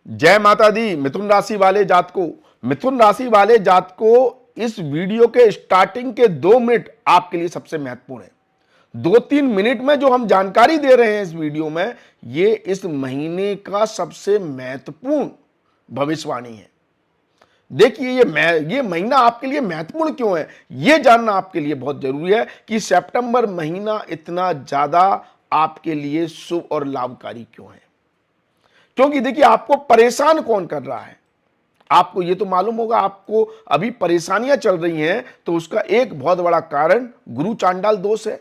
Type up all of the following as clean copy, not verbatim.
जय माता दी। मिथुन राशि वाले जातकों, मिथुन राशि वाले जातकों, इस वीडियो के स्टार्टिंग के 2 मिनट आपके लिए सबसे महत्वपूर्ण है। 2-3 मिनट में जो हम जानकारी दे रहे हैं इस वीडियो में, ये इस महीने का सबसे महत्वपूर्ण भविष्यवाणी है। देखिए, ये महीना आपके लिए महत्वपूर्ण क्यों है, यह जानना आपके लिए बहुत जरूरी है कि सितंबर महीना इतना ज्यादा आपके लिए शुभ और लाभकारी क्यों है। क्योंकि देखिए, आपको परेशान कौन कर रहा है, आपको ये तो मालूम होगा। आपको अभी परेशानियां चल रही हैं, तो उसका एक बहुत बड़ा कारण गुरु चांडाल दोष है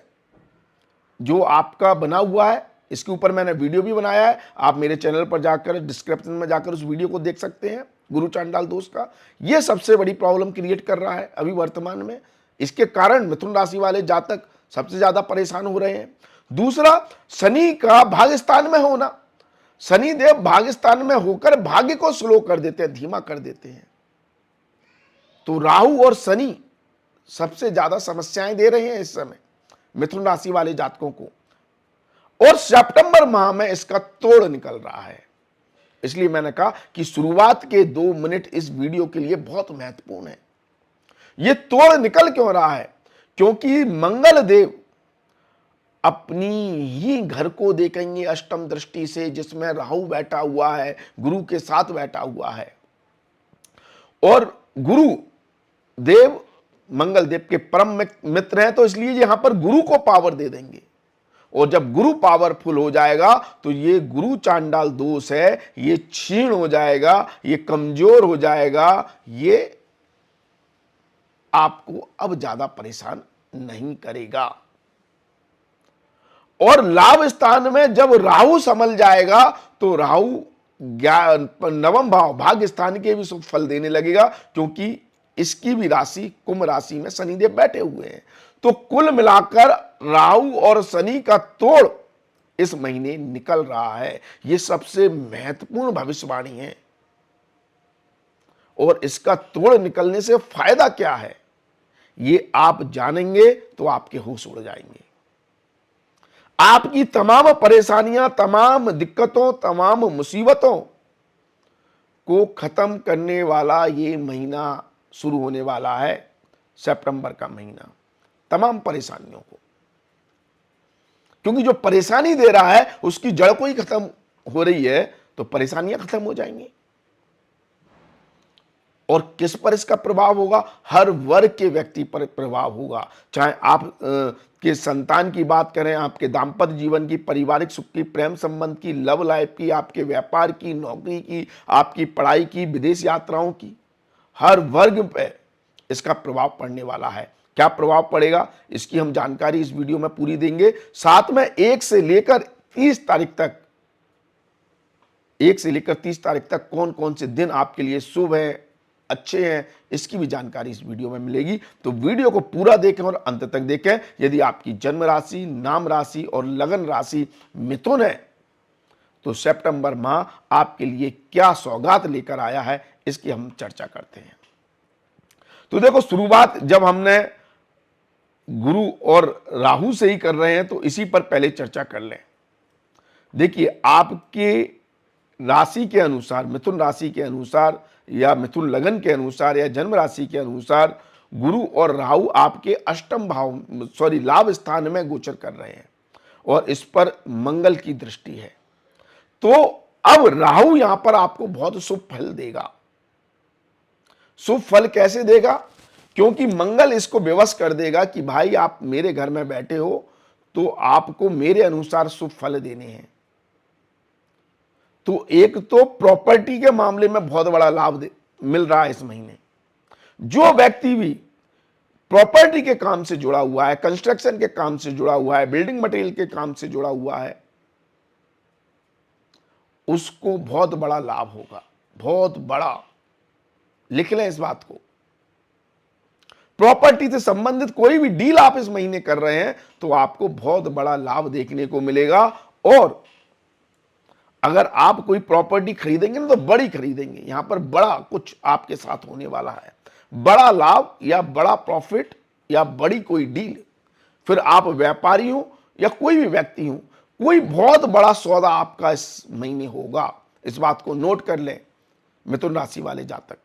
जो आपका बना हुआ है। इसके ऊपर मैंने वीडियो भी बनाया है, आप मेरे चैनल पर जाकर डिस्क्रिप्शन में जाकर उस वीडियो को देख सकते हैं। गुरु चांडाल दोष का ये सबसे बड़ी प्रॉब्लम क्रिएट कर रहा है अभी वर्तमान में। इसके कारण मिथुन राशि वाले जातक सबसे ज्यादा परेशान हो रहे हैं। दूसरा, शनि का भाग्यस्थान में होना। शनि देव भाग्यस्थान में होकर भाग्य को स्लो कर देते हैं, धीमा कर देते हैं। तो राहु और शनि सबसे ज्यादा समस्याएं दे रहे हैं इस समय मिथुन राशि वाले जातकों को, और सितंबर माह में इसका तोड़ निकल रहा है। इसलिए मैंने कहा कि शुरुआत के 2 मिनट इस वीडियो के लिए बहुत महत्वपूर्ण है। यह तोड़ निकल क्यों रहा है? क्योंकि मंगल देव अपनी ही घर को देखेंगे अष्टम दृष्टि से, जिसमें राहु बैठा हुआ है, गुरु के साथ बैठा हुआ है। और गुरु देव मंगल देव के परम मित्र हैं, तो इसलिए यहां पर गुरु को पावर दे देंगे। और जब गुरु पावरफुल हो जाएगा तो ये गुरु चांडाल दोष है, ये क्षीण हो जाएगा, ये कमजोर हो जाएगा, ये आपको अब ज्यादा परेशान नहीं करेगा। और लाभ स्थान में जब राहु संभल जाएगा तो राहु नवम भाव भाग्य स्थान के भी शुभ फल देने लगेगा, क्योंकि इसकी भी राशि कुंभ राशि में शनिदेव बैठे हुए हैं। तो कुल मिलाकर राहु और शनि का तोड़ इस महीने निकल रहा है। यह सबसे महत्वपूर्ण भविष्यवाणी है। और इसका तोड़ निकलने से फायदा क्या है, ये आप जानेंगे तो आपके होश उड़ जाएंगे। आपकी तमाम परेशानियां, तमाम दिक्कतों, तमाम मुसीबतों को खत्म करने वाला ये महीना शुरू होने वाला है, सितंबर का महीना, तमाम परेशानियों को। क्योंकि जो परेशानी दे रहा है उसकी जड़ को ही खत्म हो रही है, तो परेशानियां खत्म हो जाएंगी। और किस पर इसका प्रभाव होगा? हर वर्ग के व्यक्ति पर प्रभाव होगा। चाहे आप के संतान की बात करें, आपके दाम्पत्य जीवन की, पारिवारिक सुख की, प्रेम संबंध की, लव लाइफ की, आपके व्यापार की, नौकरी की, आपकी पढ़ाई की, विदेश यात्राओं की, हर वर्ग पे इसका प्रभाव पड़ने वाला है। क्या प्रभाव पड़ेगा, इसकी हम जानकारी इस वीडियो में पूरी देंगे। साथ में 1 से लेकर 30 तारीख तक, 1 से लेकर 30 तारीख तक कौन कौन से दिन आपके लिए शुभ हैं, अच्छे हैं, इसकी भी जानकारी इस वीडियो में मिलेगी। तो वीडियो को पूरा देखें और अंत तक देखें। यदि आपकी जन्म राशि, नाम राशि और लगन राशि मिथुन है, तो सितंबर माह आपके लिए क्या सौगात लेकर आया है, इसकी हम चर्चा करते हैं। तो देखो, शुरुआत जब हमने गुरु और राहु से ही कर रहे हैं, तो इसी पर पहले चर्चा कर लें। देखिए, आपके राशि के अनुसार, मिथुन राशि के अनुसार या मिथुन लगन के अनुसार या जन्म राशि के अनुसार गुरु और राहु आपके अष्टम भाव लाभ स्थान में गोचर कर रहे हैं, और इस पर मंगल की दृष्टि है। तो अब राहु यहां पर आपको बहुत शुभ फल देगा। शुभ फल कैसे देगा? क्योंकि मंगल इसको विवश कर देगा कि भाई आप मेरे घर में बैठे हो, तो आपको मेरे अनुसार शुभ फल देने हैं। तो एक तो प्रॉपर्टी के मामले में बहुत बड़ा लाभ मिल रहा है इस महीने। जो व्यक्ति भी प्रॉपर्टी के काम से जुड़ा हुआ है, कंस्ट्रक्शन के काम से जुड़ा हुआ है, बिल्डिंग मटेरियल के काम से जुड़ा हुआ है, उसको बहुत बड़ा लाभ होगा, बहुत बड़ा। लिख लें इस बात को। प्रॉपर्टी से संबंधित कोई भी डील आप इस महीने कर रहे हैं, तो आपको बहुत बड़ा लाभ देखने को मिलेगा। और अगर आप कोई प्रॉपर्टी खरीदेंगे ना, तो बड़ी खरीदेंगे, यहां पर बड़ा कुछ आपके साथ होने वाला है, बड़ा लाभ या बड़ा प्रॉफिट या बड़ी कोई डील। फिर आप व्यापारी हो या कोई भी व्यक्ति हो, कोई बहुत बड़ा सौदा आपका इस महीने होगा, इस बात को नोट कर लें मिथुन राशि वाले जातक,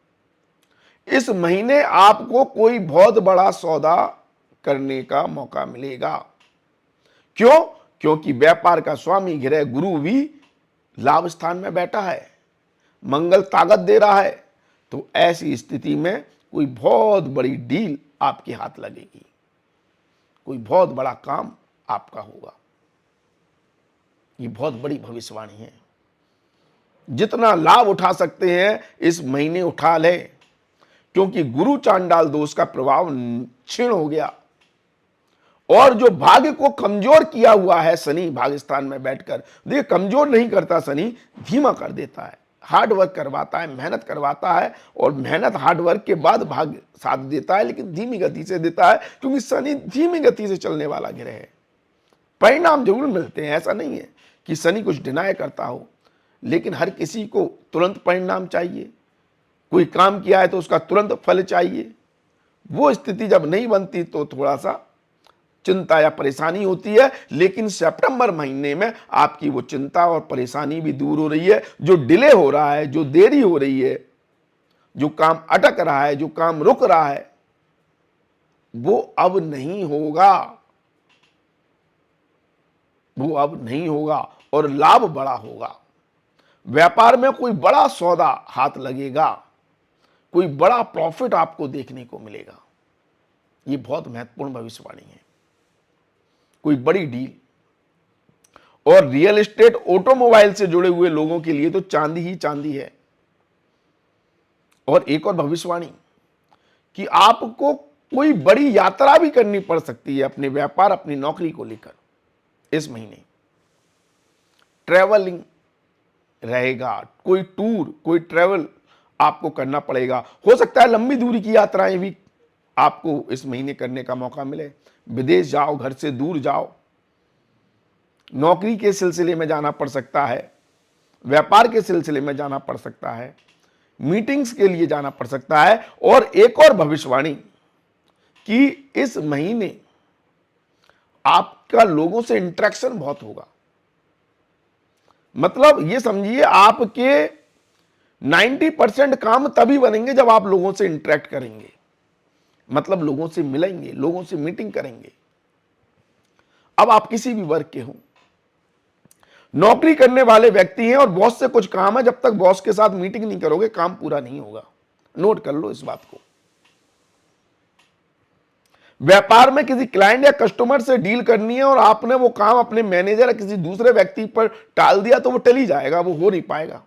इस महीने आपको कोई बहुत बड़ा सौदा करने का मौका मिलेगा। क्यों? क्योंकि व्यापार का स्वामी ग्रह गुरु भी लाभ स्थान में बैठा है, मंगल ताकत दे रहा है। तो ऐसी स्थिति में कोई बहुत बड़ी डील आपके हाथ लगेगी, कोई बहुत बड़ा काम आपका होगा। ये बहुत बड़ी भविष्यवाणी है। जितना लाभ उठा सकते हैं इस महीने उठा ले, क्योंकि गुरु चांडाल दोष का प्रभाव क्षीण हो गया। और जो भाग्य को कमजोर किया हुआ है शनि भाग्यस्थान में बैठकर, देखिए कमजोर नहीं करता शनि, धीमा कर देता है, हार्ड वर्क करवाता है, मेहनत करवाता है, और मेहनत हार्ड वर्क के बाद भाग्य साथ देता है, लेकिन धीमी गति से देता है, क्योंकि शनि धीमी गति से चलने वाला ग्रह है। परिणाम जरूर मिलते हैं, ऐसा नहीं है कि शनि कुछ डिनाय करता हो, लेकिन हर किसी को तुरंत परिणाम चाहिए। कोई काम किया है तो उसका तुरंत फल चाहिए। वो स्थिति जब नहीं बनती तो थोड़ा सा चिंता या परेशानी होती है, लेकिन सितंबर महीने में आपकी वो चिंता और परेशानी भी दूर हो रही है। जो डिले हो रहा है, जो देरी हो रही है, जो काम अटक रहा है, जो काम रुक रहा है, वो अब नहीं होगा, वो अब नहीं होगा और लाभ बड़ा होगा। व्यापार में कोई बड़ा सौदा हाथ लगेगा, कोई बड़ा प्रॉफिट आपको देखने को मिलेगा। ये बहुत महत्वपूर्ण भविष्यवाणी है, कोई बड़ी डील। और रियल एस्टेट ऑटोमोबाइल से जुड़े हुए लोगों के लिए तो चांदी ही चांदी है। और एक और भविष्यवाणी कि आपको कोई बड़ी यात्रा भी करनी पड़ सकती है अपने व्यापार, अपनी नौकरी को लेकर। इस महीने ट्रैवलिंग रहेगा, कोई टूर, कोई ट्रैवल आपको करना पड़ेगा। हो सकता है लंबी दूरी की यात्राएं भी आपको इस महीने करने का मौका मिले। विदेश जाओ, घर से दूर जाओ, नौकरी के सिलसिले में जाना पड़ सकता है, व्यापार के सिलसिले में जाना पड़ सकता है, मीटिंग्स के लिए जाना पड़ सकता है। और एक और भविष्यवाणी कि इस महीने आपका लोगों से इंटरेक्शन बहुत होगा। मतलब ये समझिए आपके 90% काम तभी बनेंगे जब आप लोगों से इंटरेक्ट करेंगे, मतलब लोगों से मिलेंगे, लोगों से मीटिंग करेंगे। अब आप किसी भी वर्ग के हो, नौकरी करने वाले व्यक्ति हैं और बॉस से कुछ काम है, जब तक बॉस के साथ मीटिंग नहीं करोगे काम पूरा नहीं होगा। नोट कर लो इस बात को। व्यापार में किसी क्लाइंट या कस्टमर से डील करनी है और आपने वो काम अपने मैनेजर या किसी दूसरे व्यक्ति पर टाल दिया तो वो टल ही जाएगा, वो हो नहीं पाएगा।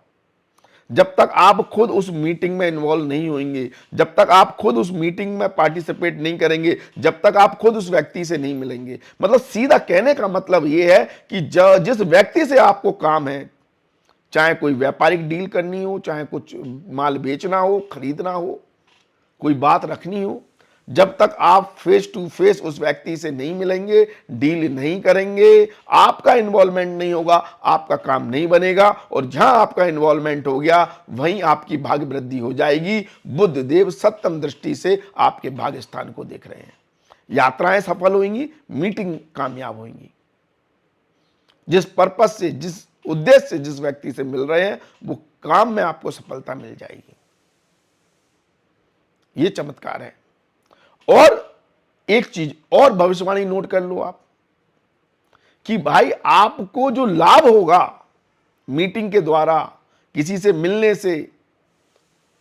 जब तक आप खुद उस मीटिंग में इन्वॉल्व नहीं होंगे, जब तक आप खुद उस मीटिंग में पार्टिसिपेट नहीं करेंगे, जब तक आप खुद उस व्यक्ति से नहीं मिलेंगे। मतलब सीधा कहने का मतलब यह है कि जिस व्यक्ति से आपको काम है, चाहे कोई व्यापारिक डील करनी हो, चाहे कुछ माल बेचना हो, खरीदना हो, कोई बात रखनी हो, जब तक आप फेस टू फेस उस व्यक्ति से नहीं मिलेंगे, डील नहीं करेंगे, आपका इन्वॉल्वमेंट नहीं होगा, आपका काम नहीं बनेगा। और जहां आपका इन्वॉल्वमेंट हो गया वहीं आपकी भाग्य वृद्धि हो जाएगी। बुध देव सप्तम दृष्टि से आपके भाग्य स्थान को देख रहे हैं। यात्राएं सफल होंगी, मीटिंग कामयाब होंगी। जिस पर्पस से, जिस उद्देश्य से जिस व्यक्ति से मिल रहे हैं, वो काम में आपको सफलता मिल जाएगी। ये चमत्कार है। और एक चीज और भविष्यवाणी नोट कर लो आप कि भाई आपको जो लाभ होगा मीटिंग के द्वारा, किसी से मिलने से,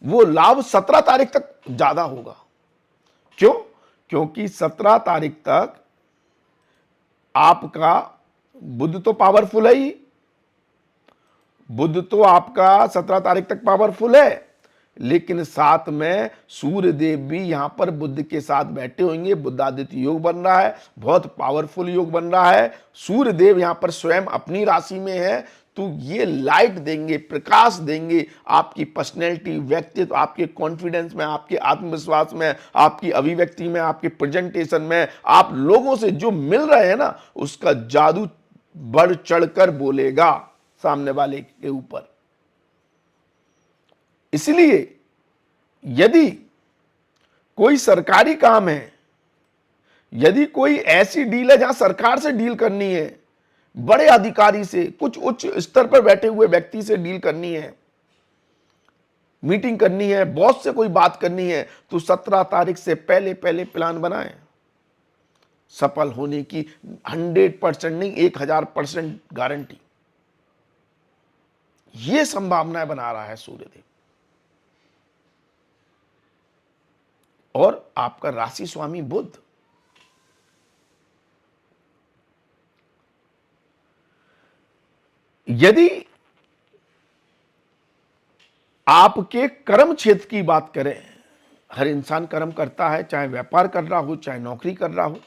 वो लाभ 17 तारीख तक ज्यादा होगा। क्यों? क्योंकि 17 तारीख तक आपका बुध तो पावरफुल है ही, बुध तो आपका 17 तारीख तक पावरफुल है, लेकिन साथ में सूर्य देव भी यहां पर बुध के साथ बैठे होंगे। बुधादित्य योग बन रहा है, बहुत पावरफुल योग बन रहा है। सूर्य देव यहां पर स्वयं अपनी राशि में है, तो ये लाइट देंगे, प्रकाश देंगे आपकी पर्सनैलिटी, व्यक्तित्व, आपके कॉन्फिडेंस में, आपके आत्मविश्वास में, आपकी अभिव्यक्ति में, आपके प्रेजेंटेशन में। आप लोगों से जो मिल रहे हैं ना, उसका जादू बढ़ चढ़कर बोलेगा सामने वाले के ऊपर। इसलिए यदि कोई सरकारी काम है, यदि कोई ऐसी डील है जहां सरकार से डील करनी है, बड़े अधिकारी से, कुछ उच्च स्तर पर बैठे हुए व्यक्ति से डील करनी है, मीटिंग करनी है, बॉस से कोई बात करनी है, तो 17 तारीख से पहले पहले प्लान बनाएं। सफल होने की 100% नहीं, 1000% गारंटी, यह संभावनाएं बना रहा है सूर्यदेव। और आपका राशि स्वामी बुध, यदि आपके कर्म क्षेत्र की बात करें, हर इंसान कर्म करता है, चाहे व्यापार कर रहा हो, चाहे नौकरी कर रहा हो।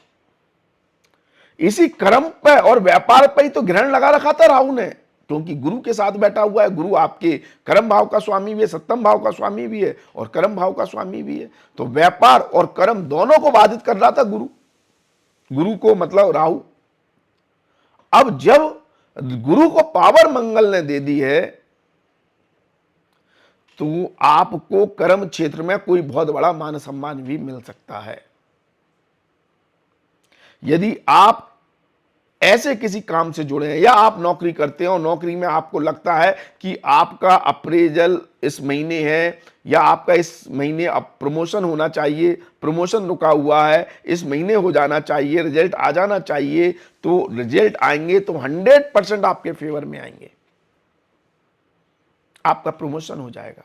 इसी कर्म पे और व्यापार पे ही तो ग्रहण लगा रखा था राहु ने, क्योंकि गुरु के साथ बैठा हुआ है। गुरु आपके कर्म भाव का स्वामी भी है, सप्तम भाव का स्वामी भी है और कर्म भाव का स्वामी भी है। तो व्यापार और कर्म दोनों को बाधित कर रहा था गुरु को, मतलब राहु। अब जब गुरु को पावर मंगल ने दे दी है, तो आपको कर्म क्षेत्र में कोई बहुत बड़ा मान सम्मान भी मिल सकता है। यदि आप ऐसे किसी काम से जुड़े हैं या आप नौकरी करते हैं और नौकरी में आपको लगता है कि आपका अप्रेजल इस महीने है या आपका इस महीने अब प्रमोशन होना चाहिए, प्रमोशन रुका हुआ है, इस महीने हो जाना चाहिए, रिजल्ट आ जाना चाहिए, तो रिजल्ट आएंगे तो 100% आपके फेवर में आएंगे, आपका प्रमोशन हो जाएगा।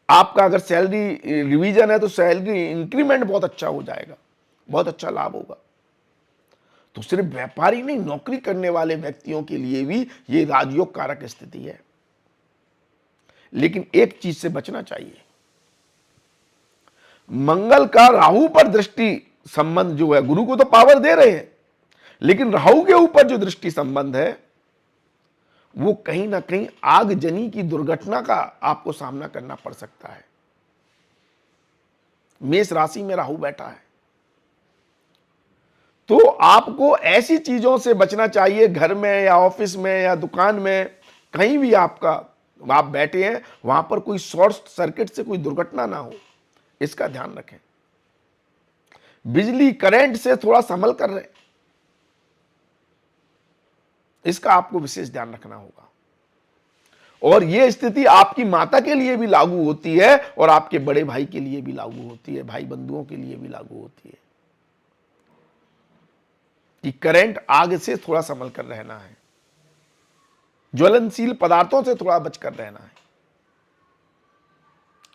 आपका अगर सैलरी रिवीजन है तो सैलरी इंक्रीमेंट बहुत अच्छा हो जाएगा, बहुत अच्छा लाभ होगा। तो सिर्फ व्यापारी नहीं, नौकरी करने वाले व्यक्तियों के लिए भी ये राजयोग कारक स्थिति है। लेकिन एक चीज से बचना चाहिए, मंगल का राहु पर दृष्टि संबंध जो है, गुरु को तो पावर दे रहे हैं, लेकिन राहु के ऊपर जो दृष्टि संबंध है वो कहीं ना कहीं आगजनी की दुर्घटना का आपको सामना करना पड़ सकता है। मेष राशि में राहु बैठा है, तो आपको ऐसी चीजों से बचना चाहिए, घर में या ऑफिस में या दुकान में, कहीं भी आप बैठे हैं, वहां पर कोई शॉर्ट सर्किट से कोई दुर्घटना ना हो, इसका ध्यान रखें। बिजली करंट से थोड़ा संभल कर रहे, इसका आपको विशेष ध्यान रखना होगा। और यह स्थिति आपकी माता के लिए भी लागू होती है और आपके बड़े भाई के लिए भी लागू होती है, भाई बंधुओं के लिए भी लागू होती है कि करंट आग से थोड़ा संभल कर रहना है, ज्वलनशील पदार्थों से थोड़ा बचकर रहना है,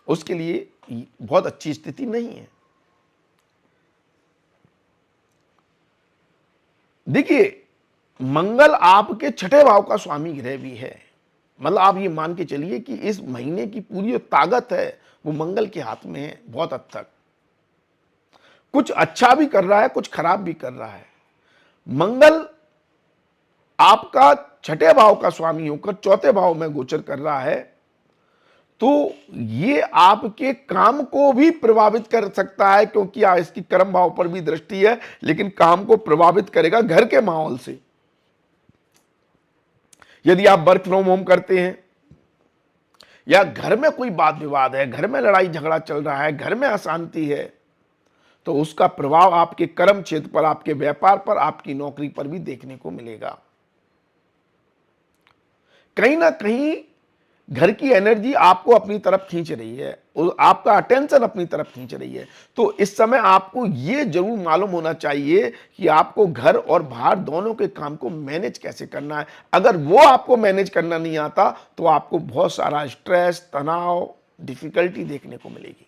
उसके लिए बहुत अच्छी स्थिति नहीं है। देखिए, मंगल आपके छठे भाव का स्वामी ग्रह भी है, मतलब आप ये मान के चलिए कि इस महीने की पूरी जो ताकत है वो मंगल के हाथ में है। बहुत हद तक कुछ अच्छा भी कर रहा है, कुछ खराब भी कर रहा है। मंगल आपका छठे भाव का स्वामी होकर चौथे भाव में गोचर कर रहा है, तो ये आपके काम को भी प्रभावित कर सकता है, क्योंकि इसकी कर्म भाव पर भी दृष्टि है, लेकिन काम को प्रभावित करेगा घर के माहौल से। यदि आप वर्क फ्रॉम होम करते हैं या घर में कोई वाद विवाद है, घर में लड़ाई झगड़ा चल रहा है, घर में अशांति है, तो उसका प्रभाव आपके कर्म क्षेत्र पर, आपके व्यापार पर, आपकी नौकरी पर भी देखने को मिलेगा। कहीं ना कहीं घर की एनर्जी आपको अपनी तरफ खींच रही है, आपका अटेंशन अपनी तरफ खींच रही है। तो इस समय आपको यह जरूर मालूम होना चाहिए कि आपको घर और बाहर दोनों के काम को मैनेज कैसे करना है। अगर वो आपको मैनेज करना नहीं आता तो आपको बहुत सारा स्ट्रेस, तनाव, डिफिकल्टी देखने को मिलेगी।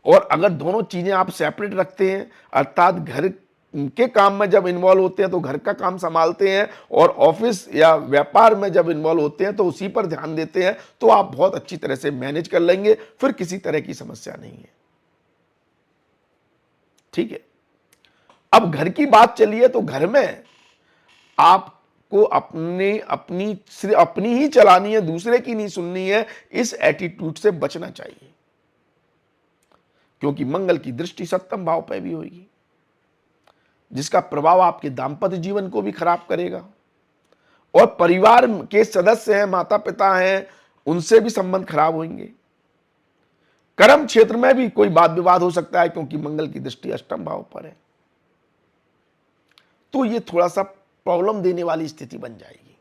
और अगर दोनों चीजें आप सेपरेट रखते हैं, अर्थात घर के काम में जब इन्वॉल्व होते हैं तो घर का काम संभालते हैं, और ऑफिस या व्यापार में जब इन्वॉल्व होते हैं तो उसी पर ध्यान देते हैं, तो आप बहुत अच्छी तरह से मैनेज कर लेंगे, फिर किसी तरह की समस्या नहीं है। ठीक है, अब घर की बात चली है, तो घर में आपको अपनी ही चलानी है, दूसरे की नहीं सुननी है, इस एटीट्यूड से बचना चाहिए, क्योंकि मंगल की दृष्टि सप्तम भाव पर भी होगी, जिसका प्रभाव आपके दांपत्य जीवन को भी खराब करेगा, और परिवार के सदस्य हैं, माता पिता हैं, उनसे भी संबंध खराब होंगे। कर्म क्षेत्र में भी कोई वाद विवाद हो सकता है, क्योंकि मंगल की दृष्टि अष्टम भाव पर है। तो ये थोड़ा सा प्रॉब्लम देने वाली स्थिति बन जाएगी।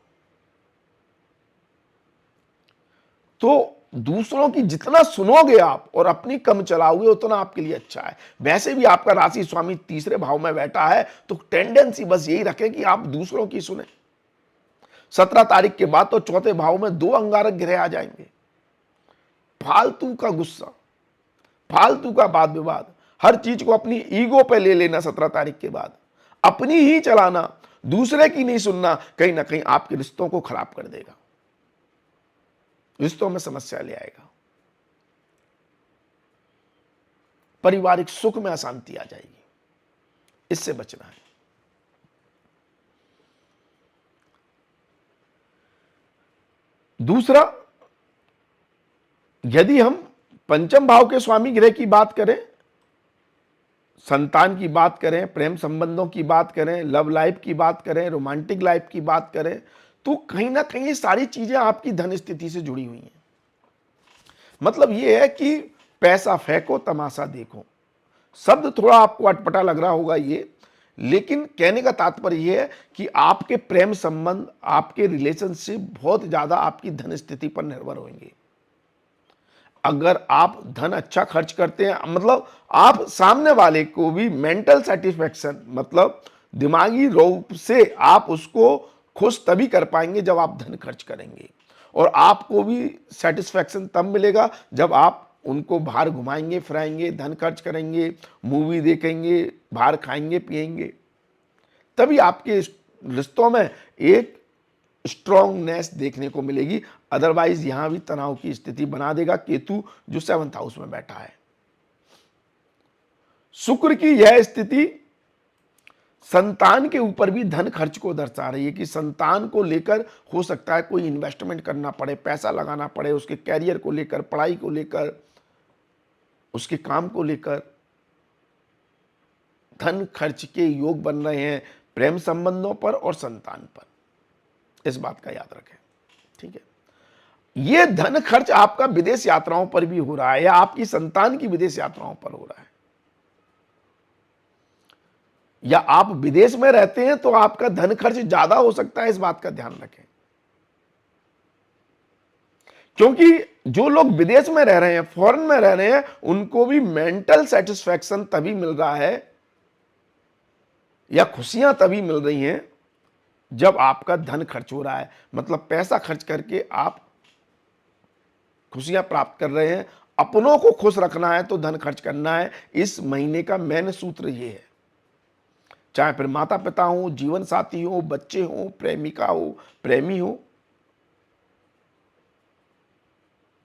तो दूसरों की जितना सुनोगे आप और अपनी कम चलाओगे उतना आपके लिए अच्छा है। वैसे भी आपका राशि स्वामी तीसरे भाव में बैठा है, तो टेंडेंसी बस यही रखें कि आप दूसरों की सुने। 17 तारीख के बाद तो चौथे भाव में 2 अंगारक ग्रह आ जाएंगे। फालतू का गुस्सा, फालतू का वाद विवाद, हर चीज को अपनी ईगो पे ले लेना 17 तारीख के बाद, अपनी ही चलाना, दूसरे की नहीं सुनना, कहीं ना कहीं आपके रिश्तों को खराब कर देगा, रिश्तों में समस्या ले आएगा, पारिवारिक सुख में अशांति आ जाएगी। इससे बचना है। दूसरा, यदि हम पंचम भाव के स्वामी ग्रह की बात करें, संतान की बात करें, प्रेम संबंधों की बात करें, लव लाइफ की बात करें, रोमांटिक लाइफ की बात करें, तो कहीं ना कहीं ये सारी चीजें आपकी धन स्थिति से जुड़ी हुई हैं। मतलब ये है कि पैसा फेंको तमाशा देखो। शब्द थोड़ा आपको अटपटा लग रहा होगा ये, लेकिन कहने का तात्पर्य यह है कि आपके प्रेम संबंध, आपके रिलेशनशिप बहुत ज्यादा आपकी धन स्थिति पर निर्भर होंगे। अगर आप धन अच्छा खर्च करते हैं, मतलब आप सामने वाले को भी मेंटल सेटिस्फेक्शन, मतलब दिमागी रूप से आप उसको खुश तभी कर पाएंगे जब आप धन खर्च करेंगे, और आपको भी सेटिस्फेक्शन तब मिलेगा जब आप उनको बाहर घुमाएंगे फिराएंगे, धन खर्च करेंगे, मूवी देखेंगे, बाहर खाएंगे पिएंगे, तभी आपके रिश्तों में एक स्ट्रॉन्गनेस देखने को मिलेगी। अदरवाइज यहां भी तनाव की स्थिति बना देगा केतु, जो 7th हाउस में बैठा है। शुक्र की यह स्थिति संतान के ऊपर भी धन खर्च को दर्शा रही है कि संतान को लेकर हो सकता है कोई इन्वेस्टमेंट करना पड़े, पैसा लगाना पड़े, उसके कैरियर को लेकर, पढ़ाई को लेकर, उसके काम को लेकर धन खर्च के योग बन रहे हैं प्रेम संबंधों पर और संतान पर। इस बात का याद रखें, ठीक है। यह धन खर्च आपका विदेश यात्राओं पर भी हो रहा है, या आपकी संतान की विदेश यात्राओं पर हो रहा है, या आप विदेश में रहते हैं तो आपका धन खर्च ज्यादा हो सकता है। इस बात का ध्यान रखें, क्योंकि जो लोग विदेश में रह रहे हैं, फॉरेन में रह रहे हैं, उनको भी मेंटल सेटिस्फैक्शन तभी मिल रहा है या खुशियां तभी मिल रही हैं जब आपका धन खर्च हो रहा है। मतलब पैसा खर्च करके आप खुशियां प्राप्त कर रहे हैं। अपनों को खुश रखना है तो धन खर्च करना है। इस महीने का मेन सूत्र यह है, चाहे फिर माता पिता हो, जीवन साथी हो, बच्चे हो, प्रेमिका हो, प्रेमी हो,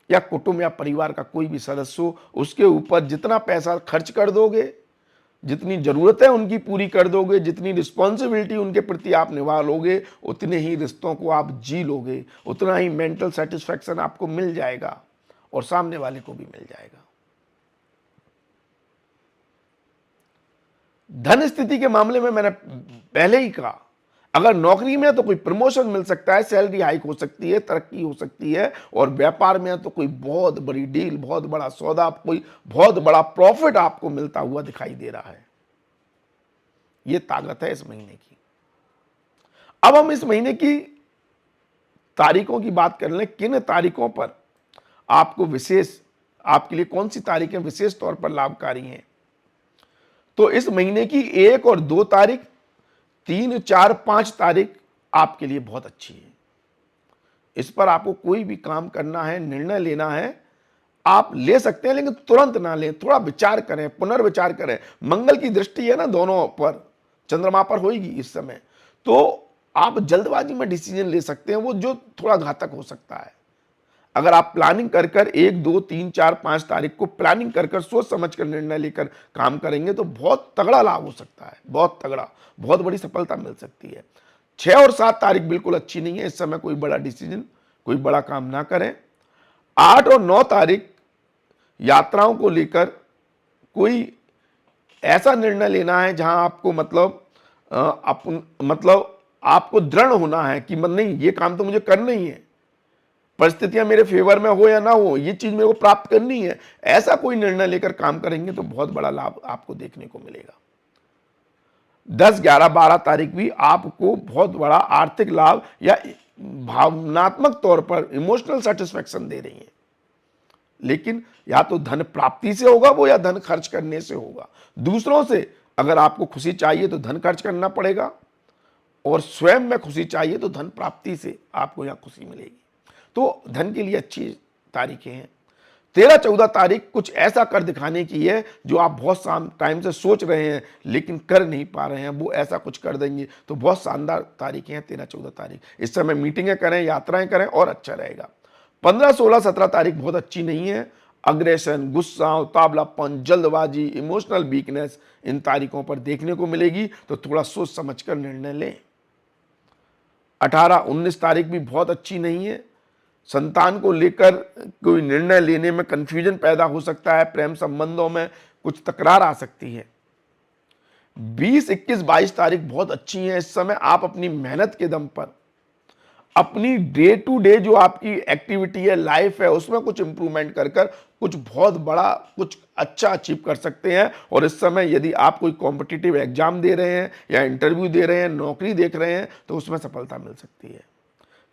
या कुटुंब या परिवार का कोई भी सदस्य हो, उसके ऊपर जितना पैसा खर्च कर दोगे, जितनी जरूरतें उनकी पूरी कर दोगे, जितनी रिस्पॉन्सिबिलिटी उनके प्रति आप निभा लोगे, उतने ही रिश्तों को आप जी लोगे, उतना ही मेंटल सेटिस्फैक्शन आपको मिल जाएगा और सामने वाले को भी मिल जाएगा। धन स्थिति के मामले में मैंने पहले ही कहा, अगर नौकरी में है तो कोई प्रमोशन मिल सकता है, सैलरी हाइक हो सकती है, तरक्की हो सकती है, और व्यापार में है तो कोई बहुत बड़ी डील, बहुत बड़ा सौदा, कोई बहुत बड़ा प्रॉफिट आपको मिलता हुआ दिखाई दे रहा है। यह ताकत है इस महीने की। अब हम इस महीने की तारीखों की बात कर लें, किन तारीखों पर आपको विशेष, आपके लिए कौन सी तारीखें विशेष तौर पर लाभकारी हैं। तो इस महीने की 1 और 2 तारीख, 3, 4, 5 तारीख आपके लिए बहुत अच्छी है। इस पर आपको कोई भी काम करना है, निर्णय लेना है, आप ले सकते हैं, लेकिन तुरंत ना लें, थोड़ा विचार करें, पुनर्विचार करें। मंगल की दृष्टि है ना दोनों पर, चंद्रमा पर होगी इस समय, तो आप जल्दबाजी में डिसीजन ले सकते हैं, वो जो थोड़ा घातक हो सकता है। अगर आप प्लानिंग कर 1, 2, 3, 4, 5 तारीख को प्लानिंग कर सोच समझ कर निर्णय लेकर काम करेंगे तो बहुत तगड़ा लाभ हो सकता है, बहुत तगड़ा, बहुत बड़ी सफलता मिल सकती है। 6 और 7 तारीख बिल्कुल अच्छी नहीं है, इस समय कोई बड़ा डिसीजन, कोई बड़ा काम ना करें। 8 और 9 तारीख यात्राओं को लेकर कोई ऐसा निर्णय लेना है जहां आपको मतलब आपको दृढ़ होना है कि नहीं, ये काम तो मुझे करना ही है, परिस्थितियां मेरे फेवर में हो या ना हो, ये चीज मेरे को प्राप्त करनी है। ऐसा कोई निर्णय लेकर काम करेंगे तो बहुत बड़ा लाभ आपको देखने को मिलेगा। 10, 11, 12 तारीख भी आपको बहुत बड़ा आर्थिक लाभ या भावनात्मक तौर पर इमोशनल सेटिस्फेक्शन दे रही है। लेकिन या तो धन प्राप्ति से होगा वो, या धन खर्च करने से होगा। दूसरों से अगर आपको खुशी चाहिए तो धन खर्च करना पड़ेगा, और स्वयं में खुशी चाहिए तो धन प्राप्ति से आपको यहां खुशी मिलेगी। तो धन के लिए अच्छी तारीखें हैं। 13, 14 तारीख कुछ ऐसा कर दिखाने की है जो आप बहुत टाइम से सोच रहे हैं लेकिन कर नहीं पा रहे हैं, वो ऐसा कुछ कर देंगे। तो बहुत शानदार तारीखें हैं 13, 14 तारीख। इस समय मीटिंगें करें, यात्राएं करें और अच्छा रहेगा। 15, 16, 17 तारीख बहुत अच्छी नहीं है। अग्रेशन, गुस्सा, उतावलापन, जल्दबाजी, इमोशनल वीकनेस इन तारीखों पर देखने को मिलेगी, तो थोड़ा सोच समझकर निर्णय लें। 18, 19 तारीख भी बहुत अच्छी नहीं है। संतान को लेकर कोई निर्णय लेने में कंफ्यूजन पैदा हो सकता है, प्रेम संबंधों में कुछ तकरार आ सकती है। 20, 21, 22 तारीख बहुत अच्छी है। इस समय आप अपनी मेहनत के दम पर अपनी डे टू डे जो आपकी एक्टिविटी है, लाइफ है, उसमें कुछ इंप्रूवमेंट कर कुछ बहुत बड़ा, कुछ अच्छा अचीव कर सकते हैं। और इस समय यदि आप कोई कॉम्पिटिटिव एग्जाम दे रहे हैं या इंटरव्यू दे रहे हैं, नौकरी देख रहे हैं, तो उसमें सफलता मिल सकती है।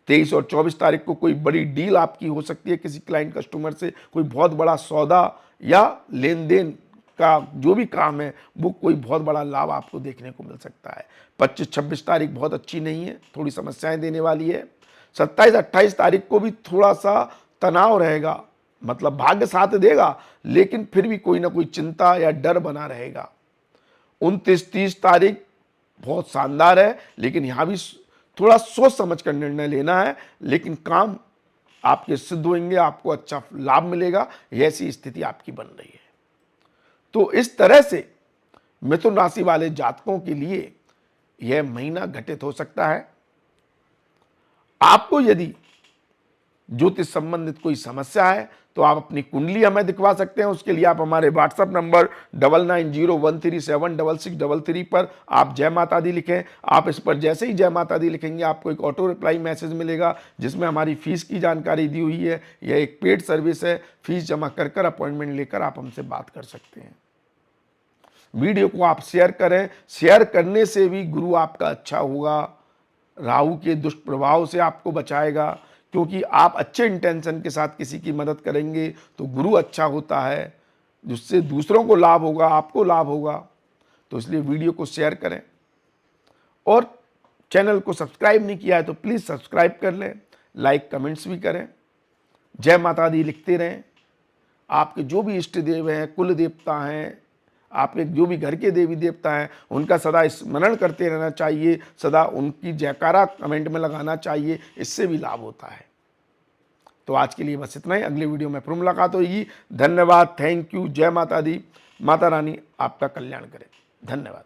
23 और 24 तारीख को कोई बड़ी डील आपकी हो सकती है किसी क्लाइंट कस्टमर से, कोई बहुत बड़ा सौदा या लेन देन का जो भी काम है वो कोई बहुत बड़ा लाभ आपको देखने को मिल सकता है। 25, 26 तारीख बहुत अच्छी नहीं है, थोड़ी समस्याएं देने वाली है। 27, 28 तारीख को भी थोड़ा सा तनाव रहेगा, मतलब भाग्य साथ देगा लेकिन फिर भी कोई ना कोई चिंता या डर बना रहेगा। 29, 30 तारीख बहुत शानदार है, लेकिन यहां भी थोड़ा सोच समझ कर निर्णय लेना है, लेकिन काम आपके सिद्ध होंगे, आपको अच्छा लाभ मिलेगा, ऐसी स्थिति आपकी बन रही है। तो इस तरह से मिथुन राशि वाले जातकों के लिए यह महीना घटित हो सकता है। आपको यदि ज्योतिष संबंधित कोई समस्या है तो आप अपनी कुंडली हमें दिखवा सकते हैं। उसके लिए आप हमारे व्हाट्सएप नंबर 9901376633 पर आप जय माता दी लिखें। आप इस पर जैसे ही जय माता दी लिखेंगे आपको एक ऑटो रिप्लाई मैसेज मिलेगा जिसमें हमारी फीस की जानकारी दी हुई है। यह एक पेड सर्विस है, फीस जमा कर अपॉइंटमेंट लेकर आप हमसे बात कर सकते हैं। वीडियो को आप शेयर करें, शेयर करने से भी गुरु आपका अच्छा होगा, राहु के दुष्ट प्रभाव से आपको बचाएगा, क्योंकि आप अच्छे इंटेंशन के साथ किसी की मदद करेंगे तो गुरु अच्छा होता है, जिससे दूसरों को लाभ होगा, आपको लाभ होगा। तो इसलिए वीडियो को शेयर करें और चैनल को सब्सक्राइब नहीं किया है तो प्लीज़ सब्सक्राइब कर लें, लाइक कमेंट्स भी करें, जय माता दी लिखते रहें। आपके जो भी इष्ट देव हैं, कुल देवता हैं, आपके जो भी घर के देवी देवता हैं, उनका सदा स्मरण करते रहना चाहिए, सदा उनकी जयकारा कमेंट में लगाना चाहिए, इससे भी लाभ होता है। तो आज के लिए बस इतना ही, अगले वीडियो में फिर मुलाकात होगी। धन्यवाद, थैंक यू, जय माता दी, माता रानी आपका कल्याण करे। धन्यवाद।